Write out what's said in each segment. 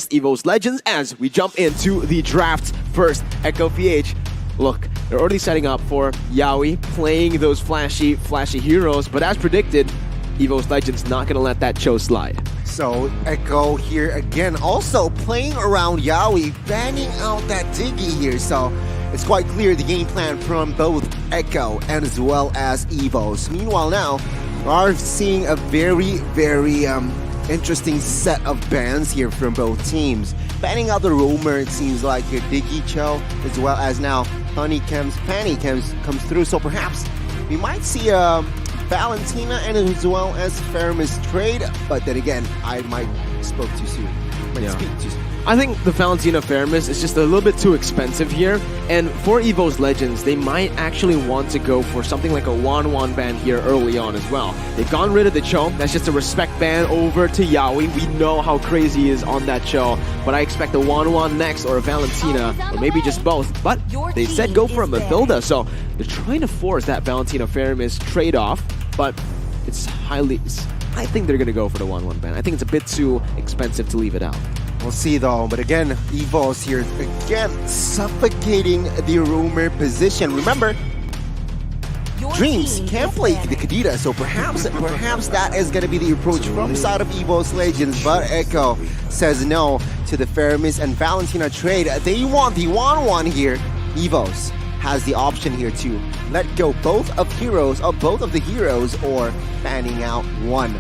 EVOS Legends as we jump into the draft first. Echo PH, look, they're already setting up for Yaoi playing those flashy heroes, but as predicted, EVOS Legends not gonna let that Cho slide. So Echo here again, also playing around Yaoi, banning out that Diggy here. So it's quite clear the game plan from both Echo and as well as EVOS. Meanwhile now, we are seeing a very interesting set of bans here from both teams. Banning out the Roamer, it seems like here, Diggy, Cho, as well as now Fanny comes through. So perhaps we might see Valentina and as well as Fermis trade, but then again, I might spoke too soon. Speak too soon. I think the Valentina Fermis is just a little bit too expensive here, and for EVOS Legends, they might actually want to go for something like a 1-1 ban here early on as well. They've gotten rid of the Cho, that's just a respect ban over to Yaoi. We know how crazy he is on that Cho, but I expect a 1-1 next or a Valentina, or maybe just both, but they said go for a Mathilda, so they're trying to force that Valentina Fermis trade-off, but I think they're going to go for the 1-1 ban. I think it's a bit too expensive to leave it out. We'll see though, but again, EVOS here, again, suffocating the Roamer position. Remember, Dreams can play the Kadita, so perhaps that is going to be the approach from side of EVOS Legends, but Echo says no to the Fermis and Valentina trade. They want the 1-1 here. EVOS has the option here to let go both of the heroes or banning out one.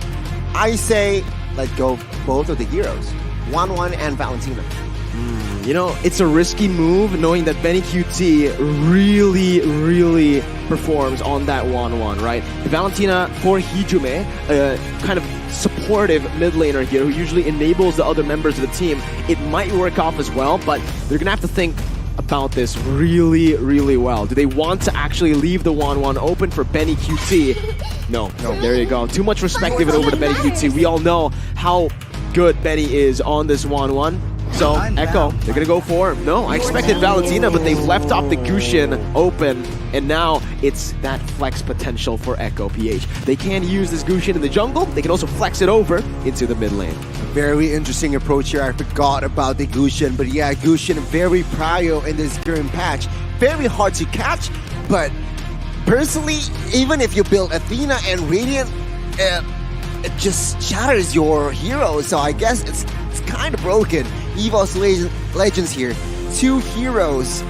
I say let go both of the heroes. 1-1 and Valentina. You know, it's a risky move knowing that Benny QT really performs on that 1-1, right? The Valentina for Hijume, kind of supportive mid laner here who usually enables the other members of the team. It might work off as well, but they're gonna have to think about this really well. Do they want to actually leave the 1-1 open for Benny QT? No, there you go. Too much respect given over to Benny QT. We all know how good Benny is on this 1-1. So, Echo, they're gonna go for him. No, I expected Valentina, but they've left off the Gusion open, and now it's that flex potential for Echo PH. They can use this Gusion in the jungle, they can also flex it over into the mid lane. Very interesting approach here. I forgot about the Gusion, but yeah, Gusion very prio in this current patch. Very hard to catch, but personally, even if you build Athena and Radiant, it just shatters your hero, so I guess it's kind of broken. EVOS Legends here, two heroes.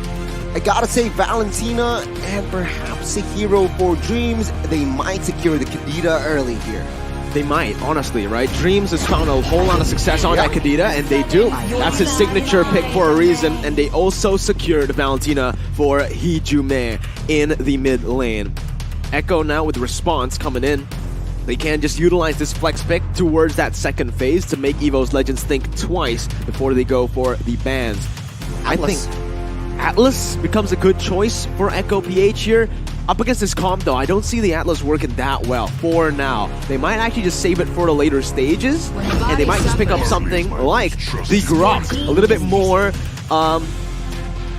I gotta say Valentina and perhaps a hero for Dreams. They might secure the Kadita early here. They might, honestly, right? Dreams has found a whole lot of success on that Kadita, and they do. That's his signature pick for a reason, and they also secured Valentina for Hijume in the mid lane. Echo now with the response coming in. They can just utilize this flex pick towards that second phase to make EVOS Legends think twice before they go for the bans. I think Atlas becomes a good choice for Echo PH here. Up against this comp though, I don't see the Atlas working that well for now. They might actually just save it for the later stages, and they might just pick up something like the Grok. A little bit more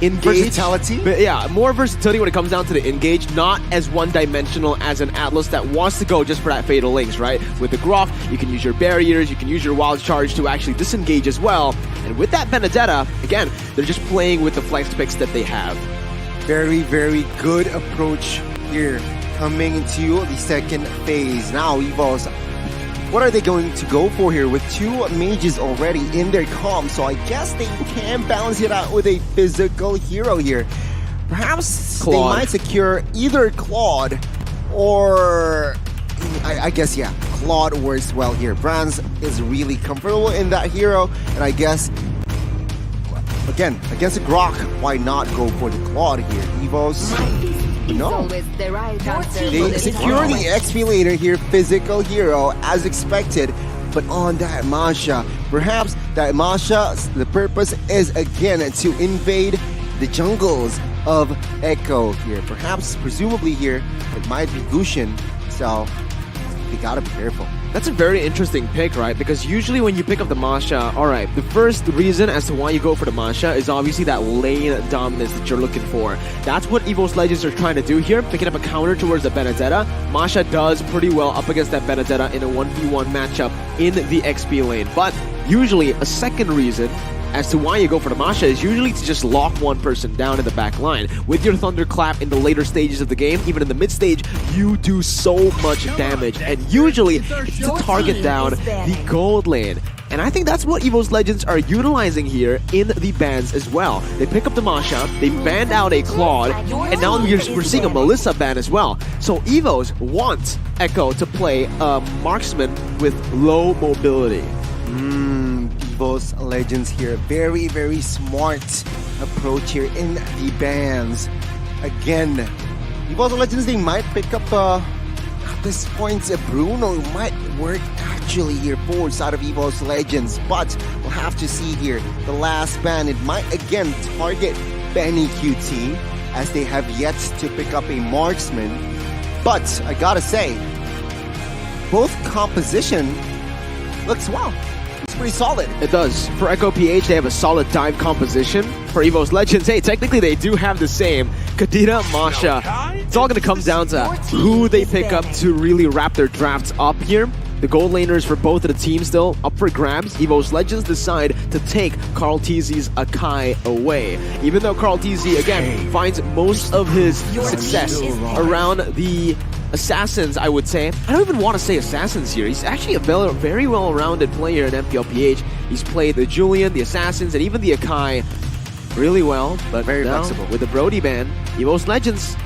engage. Versatility? But yeah, more versatility when it comes down to the engage, not as one-dimensional as an Atlas that wants to go just for that Fatal Links, right? With the Grok, you can use your barriers, you can use your Wild Charge to actually disengage as well. And with that Benedetta, again, they're just playing with the flex picks that they have. Very good approach here coming into the second phase. Now EVOS, what are they going to go for here with two mages already in their comp? So I guess they can balance it out with a physical hero here. Perhaps Claude. They might secure either Claude or I guess, yeah, Claude works well here. Brands is really comfortable in that hero, and I guess again, against a Grok, why not go for the Claude here? EVOS, no. They secure the XP later here, physical hero, as expected, but on that Masha. Perhaps that Masha, the purpose is again to invade the jungles of Echo here. Perhaps, presumably here, it might be Gusion, so they gotta be careful. That's a very interesting pick, right? Because usually when you pick up the Masha, alright, the first reason as to why you go for the Masha is obviously that lane dominance that you're looking for. That's what EVOS Legends are trying to do here, picking up a counter towards the Benedetta. Masha does pretty well up against that Benedetta in a 1v1 matchup in the XP lane, but usually a second reason as to why you go for the Masha is usually to just lock one person down in the back line. With your Thunderclap in the later stages of the game, even in the mid stage, you do so much damage. And usually, it's to target down the gold lane. And I think that's what EVOS Legends are utilizing here in the bans as well. They pick up the Masha, they banned out a Claude, and now we're seeing a Melissa ban as well. So EVOS want Echo to play a marksman with low mobility. EVOS Legends here. Very, very smart approach here in the bans. Again, EVOS Legends, they might pick up at this point Bruno might work actually here forward side of EVOS Legends, but we'll have to see here. The last ban, it might again target Benny QT as they have yet to pick up a marksman. But I gotta say, both composition looks well. It's pretty solid. It does. For Echo PH, they have a solid dive composition. For EVOS Legends, hey, technically they do have the same. Kadira, Masha. It's all going to come down to who they pick up to really wrap their drafts up here. The gold laners for both of the teams still up for grabs. EVOS Legends decide to take Carl TZ's Akai away. Even though Carl TZ, again, finds most of his success around the Assassins, I would say. I don't even want to say Assassins here. He's actually a very well-rounded player in MPL PH. He's played the Julian, the Assassins, and even the Akai really well. But very now, flexible. with the Brody ban, EVOS Legends,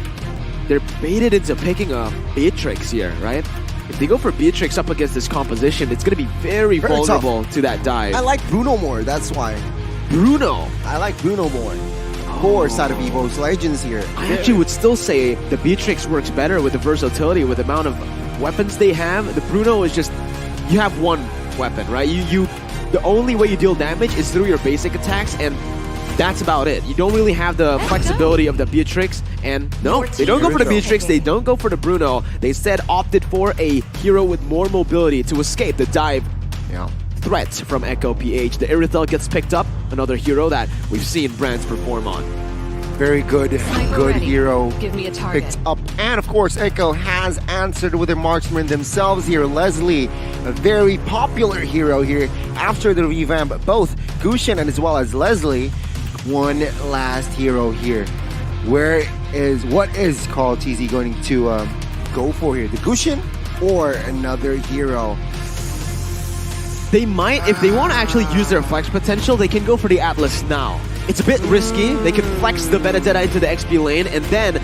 they're baited into picking a Beatrix here, right? If they go for Beatrix up against this composition, it's going to be very vulnerable to that dive. I like Bruno more, that's why. Bruno. I like Bruno more. Core side of EVOS Legends here. I actually would still say the Beatrix works better with the versatility, with the amount of weapons they have. The Bruno is just, you have one weapon, right? The only way you deal damage is through your basic attacks, and that's about it. You don't really have the flexibility of the Beatrix, and no, they don't go for the Beatrix, they don't go for the Bruno. They instead opted for a hero with more mobility to escape the dive threat from Echo PH. The Irithel gets picked up, another hero that we've seen Brands perform on. Very good hero Give me a target. picked up. And of course, Echo has answered with their marksmen themselves here. Leslie, a very popular hero here after the revamp. Both Gushin and as well as Leslie, one last hero here. What is Carl TZ going to go for here? The Gushin or another hero? They might, if they want to actually use their flex potential, they can go for the Atlas now. It's a bit risky. They can flex the Benedetta into the XP lane, and then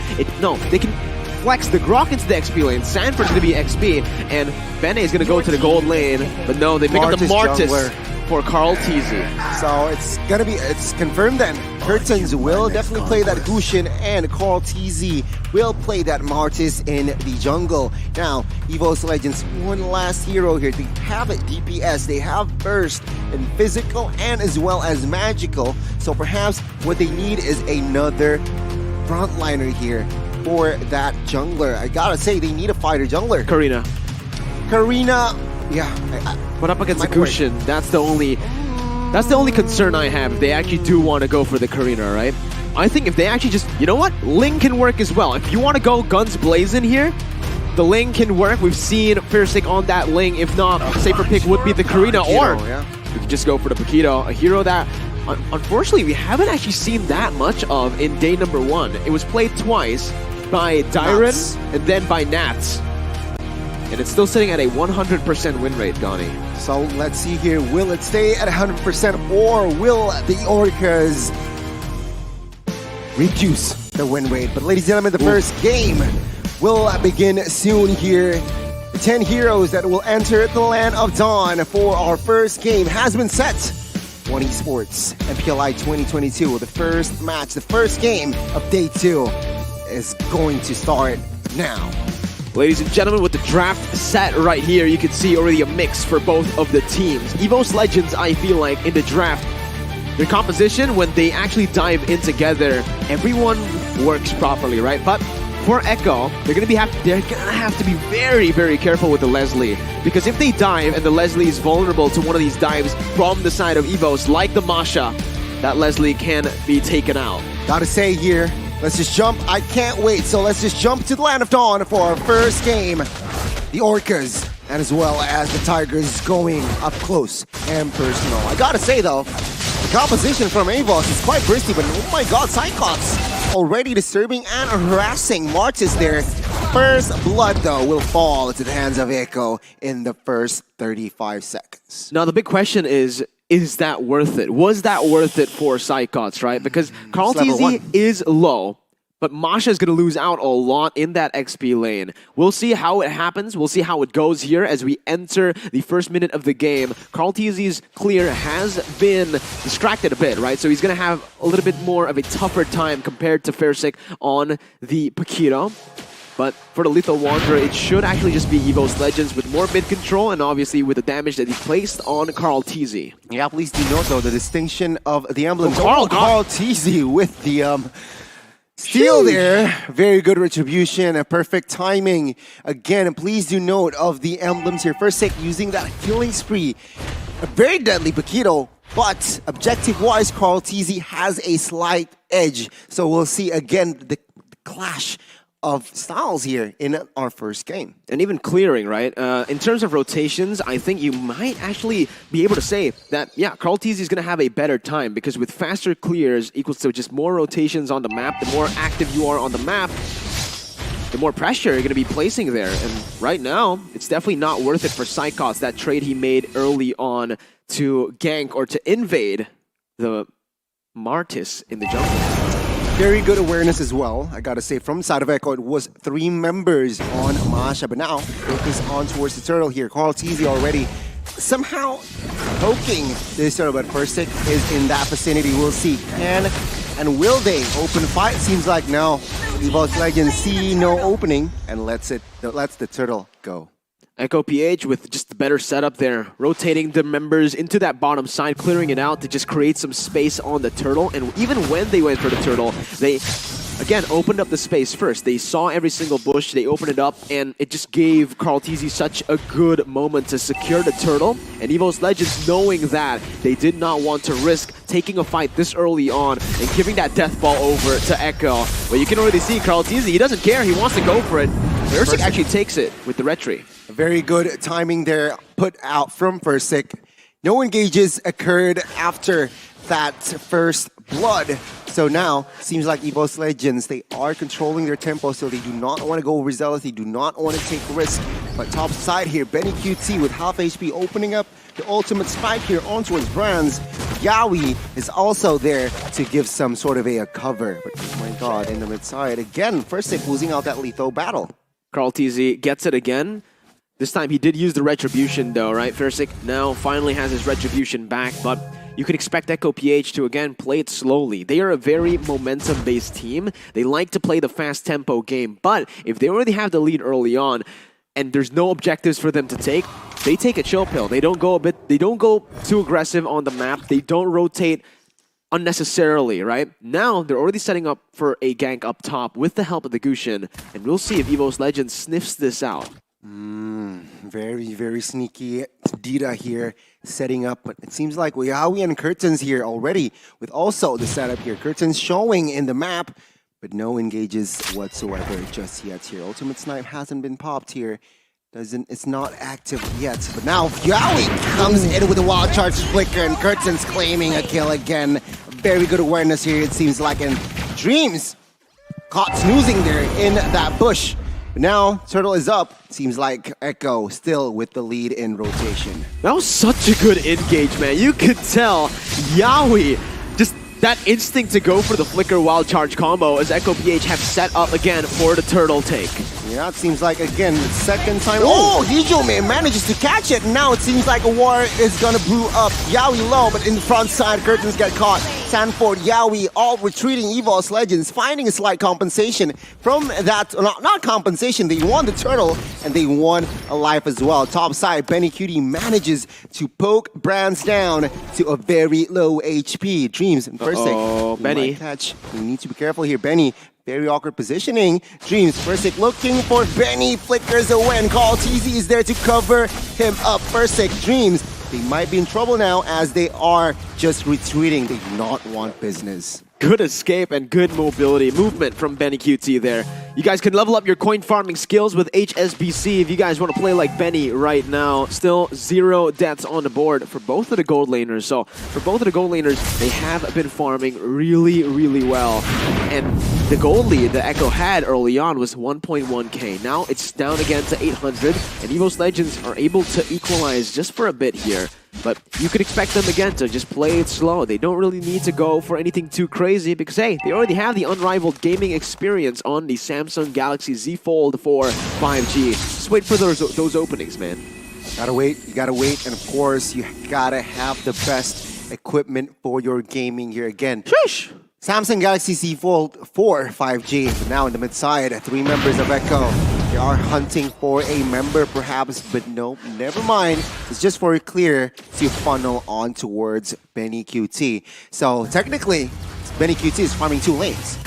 they can flex the Grok into the XP lane. Sanford's going to be XP, and Bene is going to go to the gold lane. But no, they pick up the Martis for Carl TZ. So it's confirmed then. Curtains will definitely play that Gushin, and Carl TZ will play that Martis in the jungle. Now, EVOS Legends, one last hero here. They have DPS, they have burst in physical and as well as magical. So perhaps what they need is another frontliner here for that jungler. I gotta say, they need a fighter jungler. Karina, yeah. but up against the Gushin, that's the only concern I have if they actually do want to go for the Karina, right? I think if they actually just, you know what? Ling can work as well. If you want to go guns blazing here, the Ling can work. We've seen Fiersick on that Ling. If not, safer pick would be the Karina, or you can just go for the Paquito, a hero that unfortunately we haven't actually seen that much of in day number 1. It was played twice by Dyron and then by Nats. And it's still sitting at a 100% win rate, Gani. So let's see here. Will it stay at 100% or will the Orcas reduce the win rate? But ladies and gentlemen, the first game will begin soon here. The 10 heroes that will enter the Land of Dawn for our first game has been set. One Esports MPLI 2022. The first match, the first game of day 2 is going to start now. Ladies and gentlemen, with the draft set right here, you can see already a mix for both of the teams. EVOS Legends, I feel like, in the draft, their composition, when they actually dive in together, everyone works properly, right? But for Echo, they're gonna have to be very, very careful with the Leslie, because if they dive and the Leslie is vulnerable to one of these dives from the side of EVOS, like the Masha, that Leslie can be taken out. Gotta say here, let's just jump. I can't wait. So let's just jump to the Land of Dawn for our first game. The Orcas and as well as the Tigers going up close and personal. I gotta say though, the composition from EVOS is quite bursty, but oh my god, Cyclops already disturbing and harassing Martis there. First blood though will fall into the hands of Echo in the first 35 seconds. Now the big question is that worth it? Was that worth it for Cyclops, right? Because Carl TZ is low, but Masha is going to lose out a lot in that XP lane. We'll see how it happens. We'll see how it goes here as we enter the first minute of the game. Carl TZ's clear has been distracted a bit, right? So he's going to have a little bit more of a tougher time compared to Fersik on the Paquito. But for the Lethal Wanderer, it should actually just be EVOS Legends with more mid control and obviously with the damage that he placed on Carl TZ. Yeah, please do note though the distinction of the emblems. Carl TZ with the steal there. Very good retribution, a perfect timing. Again, please do note of the emblems here. First using that killing spree. A very deadly Paquito, but objective-wise, Carl TZ has a slight edge. So we'll see again the clash of styles here in our first game. And even clearing, right? In terms of rotations, I think you might actually be able to say that, yeah, Carl TZ is going to have a better time because with faster clears equals to just more rotations on the map, the more active you are on the map, the more pressure you're going to be placing there. And right now, it's definitely not worth it for Psychos, that trade he made early on to gank or to invade the Martis in the jungle. Very good awareness as well, I gotta say, from side of Echo. It was 3 members on Masha, but now focus on towards the turtle here. Carl TZ already somehow poking this turtle, but Fersik is in that vicinity. We'll see. Can and will they open fight? Seems like no. EVOS Legends see no opening and lets the turtle go. Echo PH with just the better setup there, rotating the members into that bottom side, clearing it out to just create some space on the turtle. And even when they went for the turtle, they, again, opened up the space first. They saw every single bush, they opened it up, and it just gave Carl TZ such a good moment to secure the turtle. And EVOS Legends, knowing that, they did not want to risk taking a fight this early on and giving that death ball over to Echo. But you can already see Carl TZ, he doesn't care, he wants to go for it. Fersik actually takes it with the retry. Very good timing there put out from Fersik. No engages occurred after that first blood. So now, seems like EVOS Legends, they are controlling their tempo, so they do not want to go overzealous, they do not want to take risk. But top side here, Benny QT with half HP opening up the ultimate spike here onto his brands. Yawi is also there to give some sort of a cover. But oh my god, in the mid side, again, Fersik losing out that lethal battle. Carl TZ gets it again. This time he did use the retribution though, right? Fersik now finally has his retribution back, but you could expect Echo PH to again play it slowly. They are a very momentum-based team. They like to play the fast tempo game, but if they already have the lead early on and there's no objectives for them to take, they take a chill pill. They don't go too aggressive on the map. They don't rotate unnecessarily, right? Now, they're already setting up for a gank up top with the help of the Gushin, and we'll see if EVOS Legends sniffs this out. Very, very sneaky Dita here setting up, but it seems like Yawi and Curtains here already with also the setup here. Curtains showing in the map, but no engages whatsoever just yet here. Ultimate Snipe hasn't been popped here. It's not active yet, but now Yawi comes in with a wild charge flicker and Curtains claiming a kill again. Very good awareness here, it seems like, and Dreams caught snoozing there in that bush. But now Turtle is up. Seems like Echo still with the lead in rotation. That was such a good engage, man. You could tell Yawi just that instinct to go for the flicker wild charge combo as Echo PH have set up again for the turtle take. Yeah, it seems like, again, the second time. Oh, Hijume manages to catch it. Now it seems like a war is gonna brew up. Yawi low, but in the front side, Curtains get caught. Sanford, Yawi, all retreating. EVOS Legends finding a slight compensation from that, not compensation, they won the turtle and they won a life as well. Top side, Benny Cutie manages to poke Brands down to a very low HP. Dreams and Fersik. Oh, Benny. Catch. You need to be careful here, Benny. Very awkward positioning. Dreams, Fersik looking for Benny, flickers away, and Carl TZ is there to cover him up. Fersik, Dreams, they might be in trouble now as they are just retreating. They do not want business. Good escape and good movement from Benny QT there. You guys can level up your coin farming skills with HSBC if you guys want to play like Benny right now. Still 0 deaths on the board for both of the gold laners. So for both of the gold laners, they have been farming really, really well. And the gold lead that Echo had early on was 1.1k. Now it's down again to 800, and EVOS Legends are able to equalize just for a bit here. But you could expect them again to just play it slow. They don't really need to go for anything too crazy because, hey, they already have the unrivaled gaming experience on the Samsung Galaxy Z Fold 4 5G. Just wait for those openings, man. Gotta wait, you gotta wait, and of course, you gotta have the best equipment for your gaming here again. Sheesh! Samsung Galaxy Z Fold 4 5G, now in the mid-side, 3 members of Echo. They are hunting for a member perhaps, but no, never mind. It's just for it clear to funnel on towards Benny QT. So technically, Benny QT is farming 2 lanes.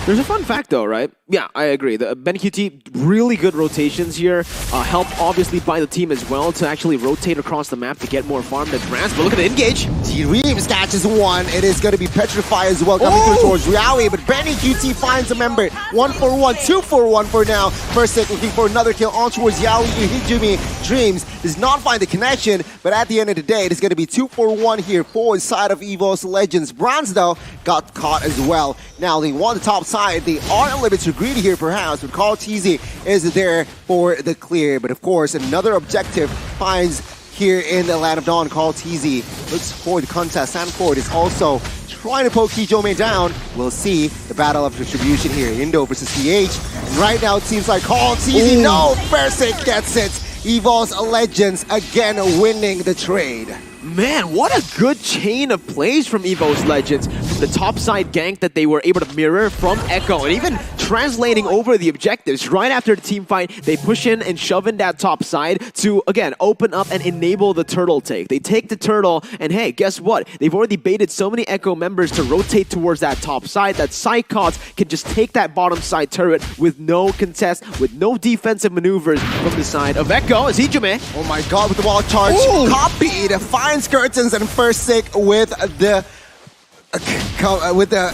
There's a fun fact though, right? Yeah, I agree. The Benny QT, really good rotations here. Help obviously by the team as well to actually rotate across the map to get more farm than Brans. But look at the engage. Dreams catches 1. It is going to be Petrify as well coming through towards Riawi, but Benny QT finds a member. 1 for 1, 2 for 1 for now. First take looking for another kill on towards Yaoi Hijumi. Dreams does not find the connection, but at the end of the day, it is going to be 2 for 1 here for the side of EVOS Legends. Brans though got caught as well. Now they want the top side. They are a little bit too greedy here perhaps, but Carl TZ is there for the clear. But of course, another objective finds here in the Land of Dawn. Carl TZ looks for the contest. Sanford is also trying to poke Kijome down. We'll see the battle of distribution here. Indo versus CH. And right now it seems like Carl TZ, no, Berserk gets it. EVOS Legends again winning the trade. Man, what a good chain of plays from EVOS Legends. From the topside gank that they were able to mirror from Echo, and even translating over the objectives. Right after the team fight, they push in and shove in that top side to, again, open up and enable the turtle take. They take the turtle, and hey, guess what? They've already baited so many Echo members to rotate towards that top side that Psychots can just take that bottom side turret with no contest, with no defensive maneuvers from the side of Echo. As Hijime. Oh my god, with the wall charge. Copied. Finds Curtains and first sick with the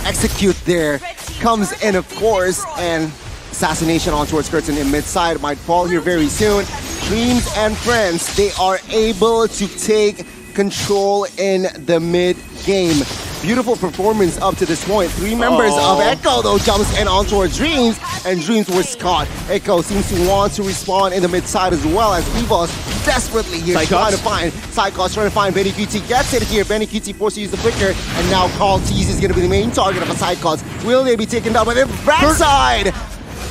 execute there. Comes in, of course, and assassination on towards Curtain in mid-side. Might fall here very soon. Dreams and Friends, they are able to take control in the mid-game. Beautiful performance up to this point. 3 members of Echo, though, jumps in on towards Dreams, and Dreams was caught. Echo seems to want to respawn in the mid-side as well as EVOS desperately here trying to find Psychots, trying to find Benny QT. Gets it here. Benny QT forced to use the flicker, and now Carl Tease is going to be the main target of a Psychots. Will they be taken down by the backside?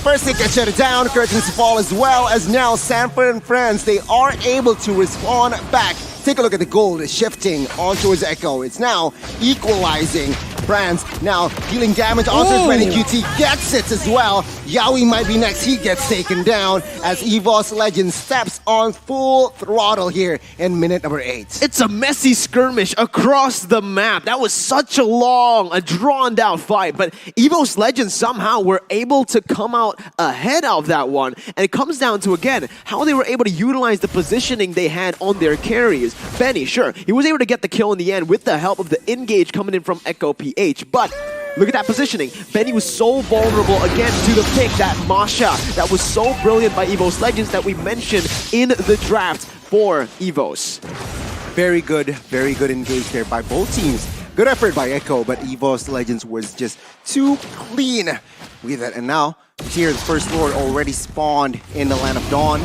First they get shut down, Curtains fall as well as now Sanford and Friends, they are able to respawn back. Take a look at the gold shifting on towards Echo. It's now equalizing. Brands now dealing damage on towards Benny QT. Gets it as well. Yaoi might be next. He gets taken down as EVOS Legends steps on full throttle here in minute number 8. It's a messy skirmish across the map. That was such a drawn out fight. But EVOS Legends somehow were able to come out ahead of that one. And it comes down to, again, how they were able to utilize the positioning they had on their carries. Benny, sure, he was able to get the kill in the end with the help of the engage coming in from Echo PH, but look at that positioning. Benny was so vulnerable again to the pick, that Masha, that was so brilliant by EVOS Legends that we mentioned in the draft for EVOS. Very good engage there by both teams. Good effort by Echo, but EVOS Legends was just too clean with it. And now, here the First Lord already spawned in the Land of Dawn.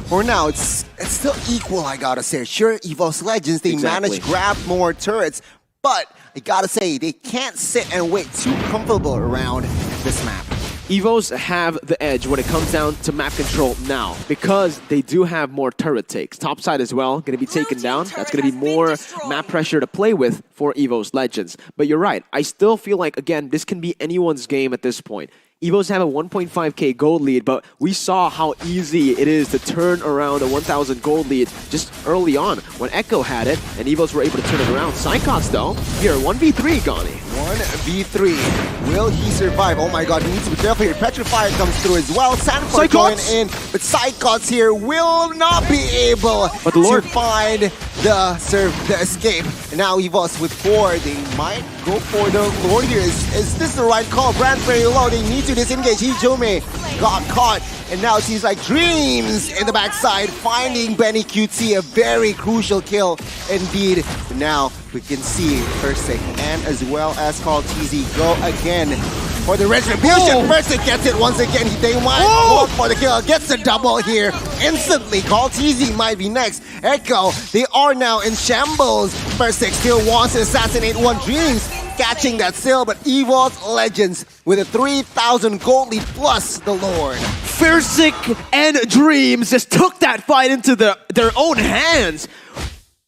For now, it's still equal, I gotta say. Sure, EVOS Legends, they managed to grab more turrets, but I gotta say, they can't sit and wait too comfortable around this map. EVOS have the edge when it comes down to map control now because they do have more turret takes. Topside as well, going to be taken down. That's going to be more map pressure to play with for EVOS Legends. But you're right, I still feel like, again, this can be anyone's game at this point. EVOS have a 1.5k gold lead, but we saw how easy it is to turn around a 1,000 gold lead just early on when Echo had it, and EVOS were able to turn it around. Psychots, though, here, 1v3, Gani. 1v3. Will he survive? Oh my god, he needs to be careful here. Petrifier comes through as well. Sanford going in, but Psychots here will not be able to find the escape. And now EVOS with 4. They might go for the Lord here. Is this the right call? Brand very low. They need to disengage. Hijume got caught. And now it seems like Dreams in the backside finding Benny QT, a very crucial kill indeed. Now we can see Persik and as well as Carl TZ go again for the retribution. Persik gets it once again. They might look for the kill. Gets the double here instantly. Carl TZ might be next. Echo, they are now in shambles. Persik still wants to assassinate one. Dreams catching that still, but EVOS Legends with a 3,000 gold lead plus the Lord. Persik and Dreams just took that fight into their own hands.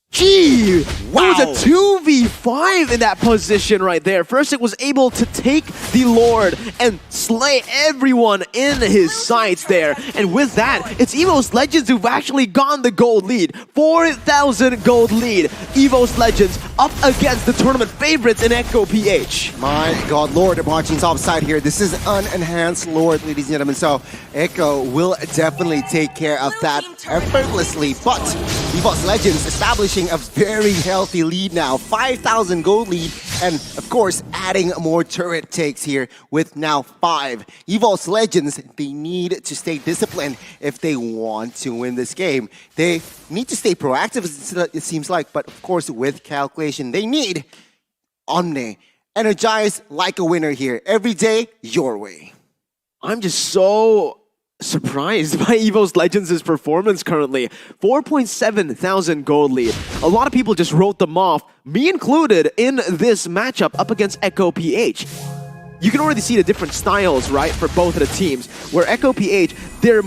Gee, wow. It was a 2v5 in that position right there. Persik was able to take the Lord and slay everyone in his sights there. And with that, it's EVOS Legends who've actually gotten the gold lead. 4,000 gold lead. EVOS Legends up against the tournament favorites in Echo PH. My God, Lord marching top side here. This is an enhanced Lord, ladies and gentlemen. So Echo will definitely take care of that effortlessly. But EVOS Legends establishing a very healthy lead now. 5,000 gold lead. And of course, adding more turret takes here with now 5. EVOS Legends, they need to stay disciplined if they want to win this game. They need to stay proactive, it seems like, but of course, with calculation, they need Omne. Energize like a winner here. Every day, your way. I'm just so surprised by EVOS Legends' performance currently. 4.7 thousand gold lead. A lot of people just wrote them off, me included, in this matchup up against Echo PH. You can already see the different styles, right, for both of the teams. Where Echo PH, their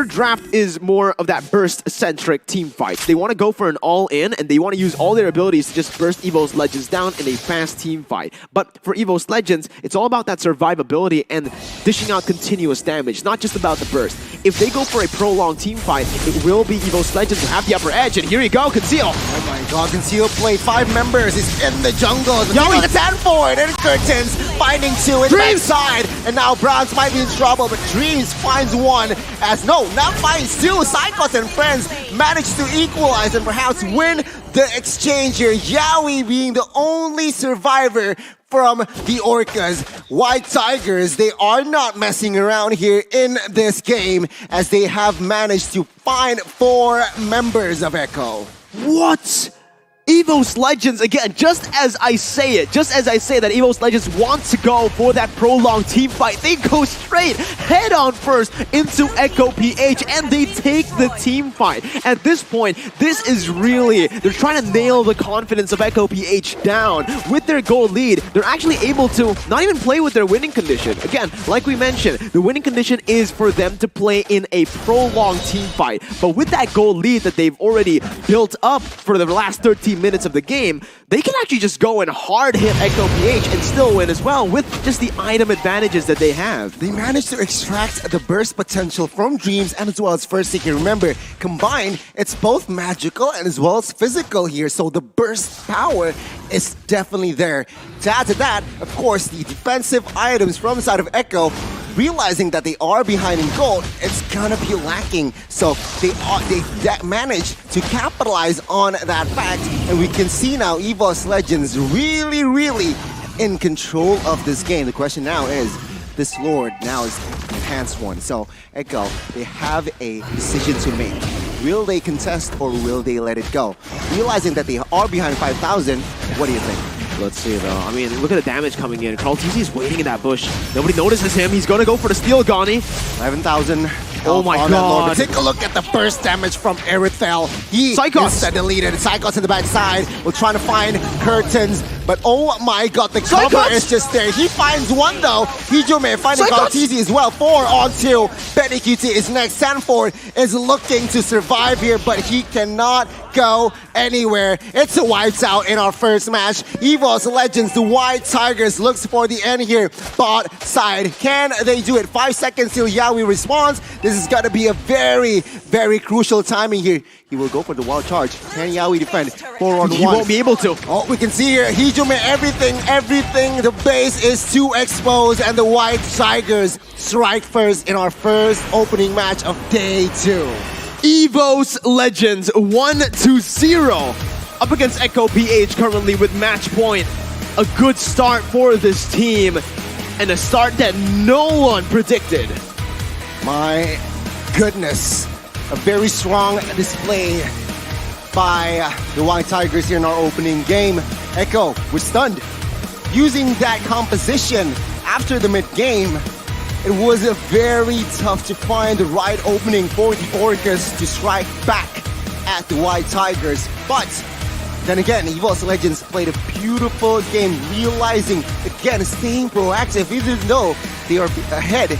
draft is more of that burst-centric team fight. They want to go for an all-in, and they want to use all their abilities to just burst EVOS Legends down in a fast team fight. But for EVOS Legends, it's all about that survivability and dishing out continuous damage, not just about the burst. If they go for a prolonged team fight, it will be EVOS Legends who have the upper edge, and here you go, Conceal. Oh my God, Conceal play 5 members is in the jungle. Yowie gets hand forward, and Curtains finding 2 in the backside. And now Browns might be in trouble, but Dreams finds 1 as not finds 2. Psychos and friends manage to equalize and perhaps win the exchange here. Yowie being the only survivor from the Orcas. White Tigers, they are not messing around here in this game as they have managed to find 4 members of Echo. What? EVOS Legends, again, just as I say that EVOS Legends wants to go for that prolonged team fight, they go straight head-on first into Echo PH, and they take the team fight. At this point, this is really, they're trying to nail the confidence of Echo PH down. With their goal lead, they're actually able to not even play with their winning condition. Again, like we mentioned, the winning condition is for them to play in a prolonged team fight. But with that goal lead that they've already built up for the last 13 minutes of the game, they can actually just go and hard hit Echo PH and still win as well with just the item advantages that they have. They managed to extract the burst potential from Dreams and as well as First Seeker. Remember, combined, it's both magical and as well as physical here, so the burst power is definitely there. To add to that, of course, the defensive items from the side of Echo, realizing that they are behind in gold, it's gonna be lacking. So they managed to capitalize on that fact, and we can see now EVOS Legends really in control of this game. The question now is, this Lord now is enhanced one. So Echo, they have a decision to make. Will they contest or will they let it go? Realizing that they are behind 5,000, what do you think? Let's see though. I mean, look at the damage coming in. Carl TZ is waiting in that bush. Nobody notices him. He's gonna go for the steal, Gani. 11,000. Oh my God. Take a look at the burst damage from Erithel. He is deleted. Psychos in the backside. We're trying to find Curtains. But oh my God, the cover is just there. He finds 1 though. Hijume finding Carl TZ as well. 4 on 2. Benny QT is next. Sanford is looking to survive here, but he cannot go anywhere. It's a wipes out in our first match. EVOS Legends, the White Tigers looks for the end here. Bot side. Can they do it? 5 seconds till Yowie responds. This is going to be a very crucial timing here. He will go for the wild charge. Can Yowie defend? 4 on 1. He won't be able to. Oh, we can see here, Hijume, everything. The base is too exposed, and the White Tigers strike first in our first opening match of day 2. EVOS Legends 1-0 up against Echo PH currently with match point. A good start for this team and a start that no one predicted. My goodness, a very strong display by the White Tigers here in our opening game. Echo was stunned. Using that composition after the mid-game, it was very tough to find the right opening for the Orcas to strike back at the White Tigers. But then again, EVOS Legends played a beautiful game, realizing, again, staying proactive, even though they are ahead